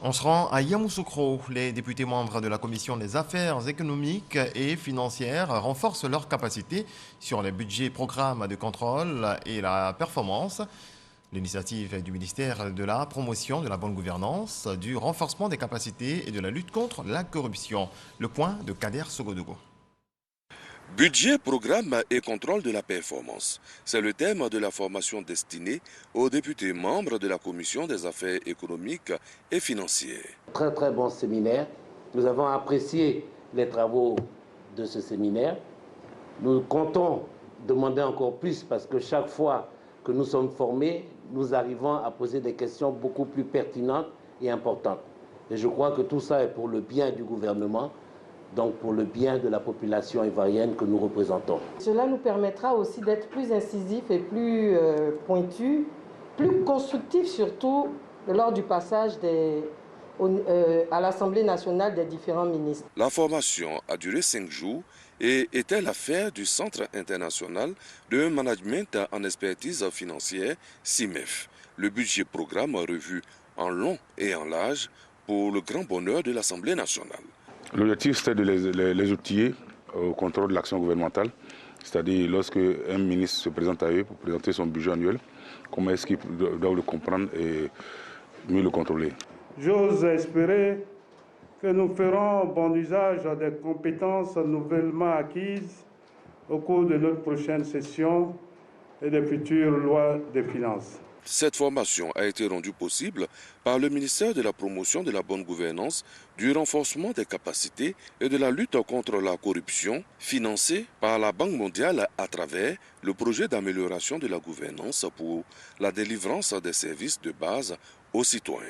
On se rend à Yamoussoukro. Les députés membres de la Commission des affaires économiques et financières renforcent leurs capacités sur les budgets, programmes de contrôle et la performance. L'initiative du ministère de la promotion de la bonne gouvernance, du renforcement des capacités et de la lutte contre la corruption. Le point de Kader Sogodogo. Budget, programme et contrôle de la performance. C'est le thème de la formation destinée aux députés membres de la Commission des affaires économiques et financières. Très bon séminaire. Nous avons apprécié les travaux de ce séminaire. Nous comptons demander encore plus parce que chaque fois que nous sommes formés, nous arrivons à poser des questions beaucoup plus pertinentes et importantes. Et je crois que tout ça est pour le bien du gouvernement, donc pour le bien de la population ivoirienne que nous représentons. Cela nous permettra aussi d'être plus incisifs et plus pointus, plus constructifs surtout lors du passage à l'Assemblée nationale des différents ministres. La formation a duré 5 jours et était l'affaire du Centre international de management en expertise financière, CIMEF. Le budget programme revu en long et en large pour le grand bonheur de l'Assemblée nationale. L'objectif, c'était de les outiller au contrôle de l'action gouvernementale, c'est-à-dire lorsque un ministre se présente à eux pour présenter son budget annuel, comment est-ce qu'ils doivent le comprendre et mieux le contrôler. J'ose espérer que nous ferons bon usage des compétences nouvellement acquises au cours de notre prochaine session et des futures lois de finances. Cette formation a été rendue possible par le ministère de la promotion de la bonne gouvernance, du renforcement des capacités et de la lutte contre la corruption, financée par la Banque mondiale à travers le projet d'amélioration de la gouvernance pour la délivrance des services de base aux citoyens.